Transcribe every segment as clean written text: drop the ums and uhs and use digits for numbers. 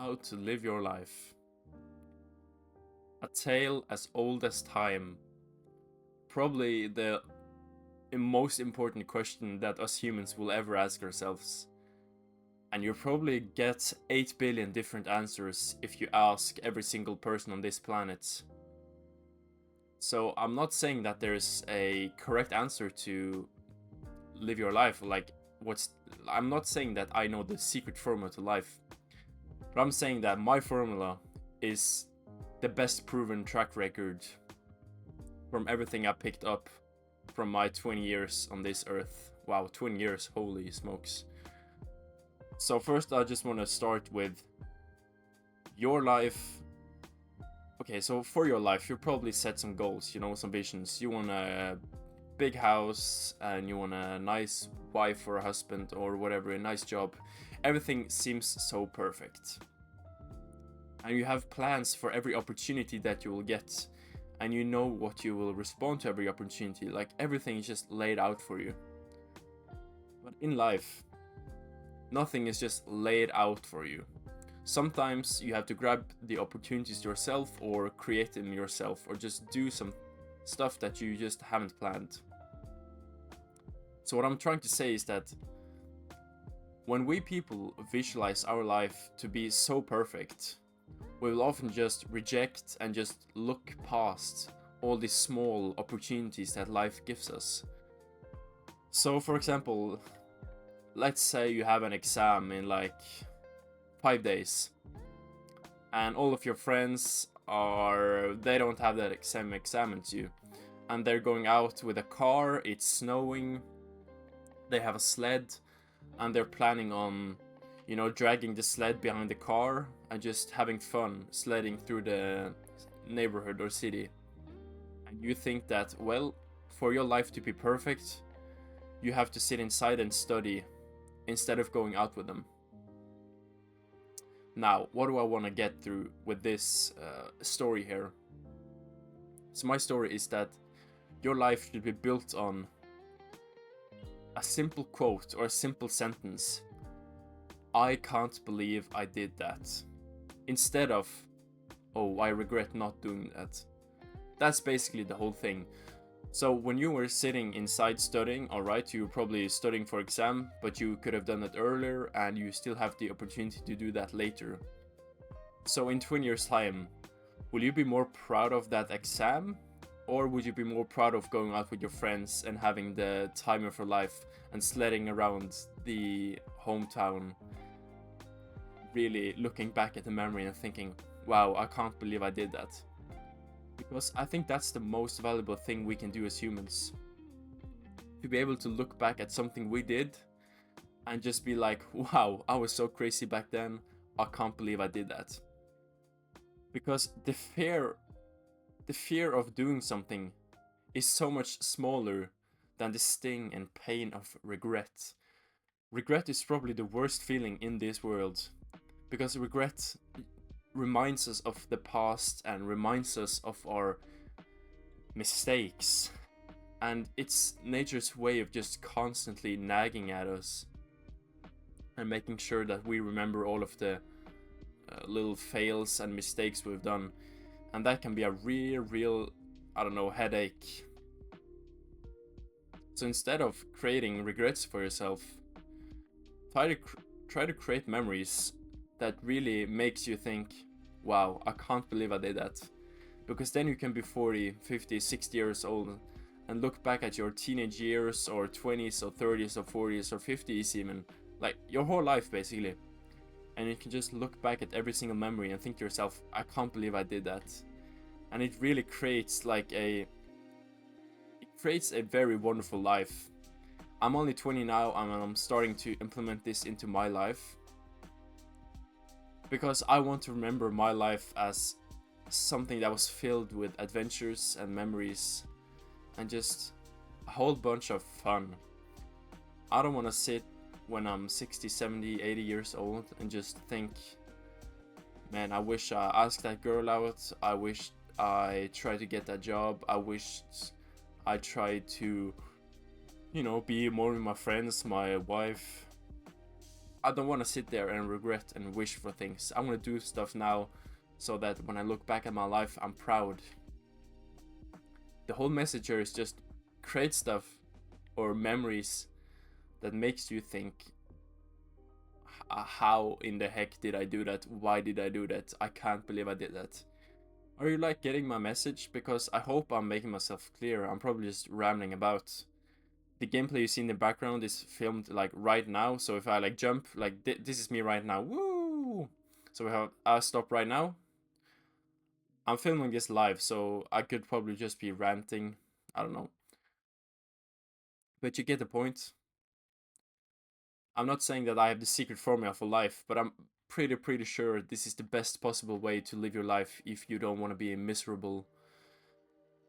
How to live your life. A tale as old as time. Probably the most important question that us humans will ever ask ourselves. And you'll probably get 8 billion different answers if you ask every single person on this planet. So I'm not saying that there's a correct answer to live your life. I'm not saying that I know the secret formula to life. But I'm saying that my formula is the best proven track record from everything I picked up from my 20 years on this earth. Wow, 20 years, holy smokes. So first I just want to start with your life. Okay, so for your life, you probably set some goals, some visions. You want a big house, and you want a nice wife or a husband or whatever, a nice job. Everything seems so perfect. And you have plans for every opportunity that you will get. And you know what you will respond to every opportunity. Like, everything is just laid out for you. But in life, nothing is just laid out for you. Sometimes you have to grab the opportunities yourself, or create them yourself, or just do some stuff that you just haven't planned. So what I'm trying to say is that when we people visualize our life to be so perfect, we will often just reject and just look past all these small opportunities that life gives us. So for example, let's say you have an exam in like 5 days, and all of your friends they don't have that exam as you, and they're going out with a car, it's snowing, they have a sled, and they're planning on dragging the sled behind the car and just having fun sledding through the neighborhood or city. And you think that, well, for your life to be perfect, you have to sit inside and study instead of going out with them. Now, what do I want to get through with this story here? So my story is that your life should be built on a simple quote or a simple sentence. I can't believe I did that. Instead of, oh, I regret not doing that. That's basically the whole thing. So when you were sitting inside studying, alright, you were probably studying for exam, but you could have done it earlier, and you still have the opportunity to do that later. So in 20 years time, will you be more proud of that exam? Or would you be more proud of going out with your friends and having the time of your life and sledding around the hometown, really looking back at the memory and thinking, wow, I can't believe I did that? Because I think that's the most valuable thing we can do as humans. To be able to look back at something we did and just be like, wow, I was so crazy back then, I can't believe I did that. Because the fear of doing something is so much smaller than the sting and pain of regret. Regret is probably the worst feeling in this world, because regret reminds us of the past and reminds us of our mistakes, and it's nature's way of just constantly nagging at us and making sure that we remember all of the little fails and mistakes we've done, and that can be a real headache. So instead of creating regrets for yourself, try to create memories that really makes you think, wow, I can't believe I did that. Because then you can be 40, 50, 60 years old and look back at your teenage years, or 20s or 30s or 40s or 50s even, like your whole life basically. And you can just look back at every single memory and think to yourself, I can't believe I did that. And it really creates a very wonderful life. I'm only 20 now, and I'm starting to implement this into my life, because I want to remember my life as something that was filled with adventures and memories and just a whole bunch of fun. I don't want to sit when I'm 60, 70, 80 years old and just think, man, I wish I asked that girl out, I wish I tried to get that job, I wished I tried to, be more with my friends, my wife. I don't want to sit there and regret and wish for things. I want to do stuff now so that when I look back at my life, I'm proud. The whole message here is just create stuff or memories that makes you think, how in the heck did I do that? Why did I do that? I can't believe I did that. Are you like getting my message? Because I hope I'm making myself clear. I'm probably just rambling about. The gameplay you see in the background is filmed like right now. So if I like jump, like this is me right now. Woo! So I'll stop right now. I'm filming this live, so I could probably just be ranting. I don't know. But you get the point. I'm not saying that I have the secret formula for life, but I'm pretty sure this is the best possible way to live your life if you don't want to be miserable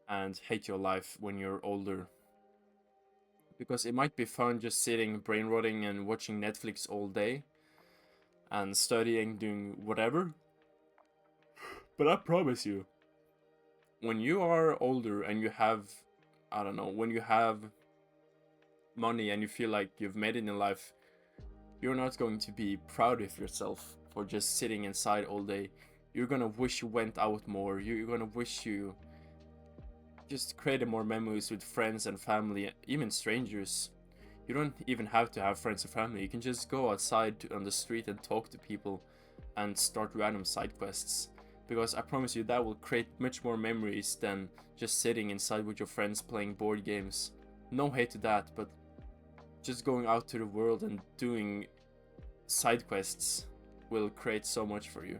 and hate your life when you're older. Because it might be fun just sitting, brain rotting, and watching Netflix all day and studying, doing whatever. But I promise you, when you are older and you have, I don't know, when you have money and you feel like you've made it in life, you're not going to be proud of yourself for just sitting inside all day. You're gonna wish you went out more. You're gonna wish you just created more memories with friends and family, even strangers. You don't even have to have friends or family. You can just go outside on the street and talk to people and start random side quests. Because I promise you that will create much more memories than just sitting inside with your friends playing board games. No hate to that, but just going out to the world and doing side quests will create so much for you.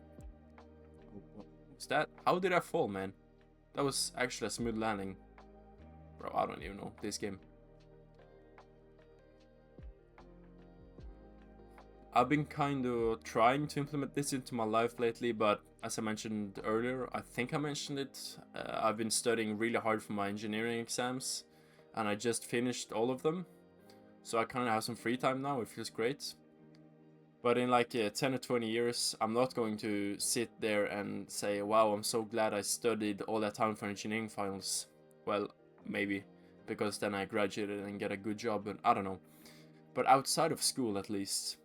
What's that? How did I fall, man? That was actually a smooth landing. Bro, I don't even know this game. I've been kind of trying to implement this into my life lately, but as I mentioned earlier, I think I mentioned it, I've been studying really hard for my engineering exams, and I just finished all of them. So I kind of have some free time now, it feels great. But in like 10 or 20 years, I'm not going to sit there and say, wow, I'm so glad I studied all that time for engineering finals. Well, maybe, because then I graduated and get a good job, and I don't know. But outside of school, at least,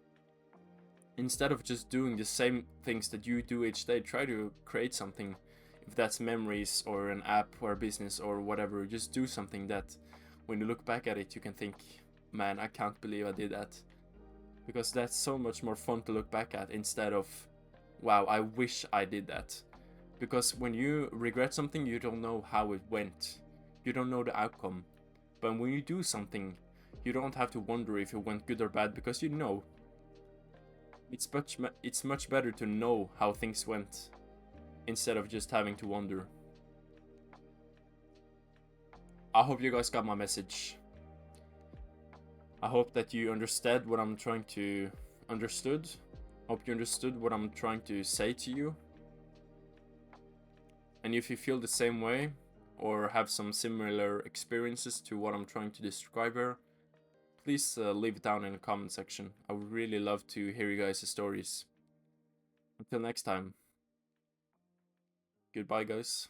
instead of just doing the same things that you do each day, try to create something. If that's memories or an app or a business or whatever, just do something that when you look back at it, you can think, man, I can't believe I did that. Because that's so much more fun to look back at instead of, wow, I wish I did that. Because when you regret something, you don't know how it went. You don't know the outcome. But when you do something, you don't have to wonder if it went good or bad because you know. It's much better to know how things went instead of just having to wonder. I hope you guys got my message. I hope that you understood what I'm trying to Hope you understood what I'm trying to say to you. And if you feel the same way or have some similar experiences to what I'm trying to describe here, please leave it down in the comment section. I would really love to hear you guys' stories. Until next time. Goodbye, guys.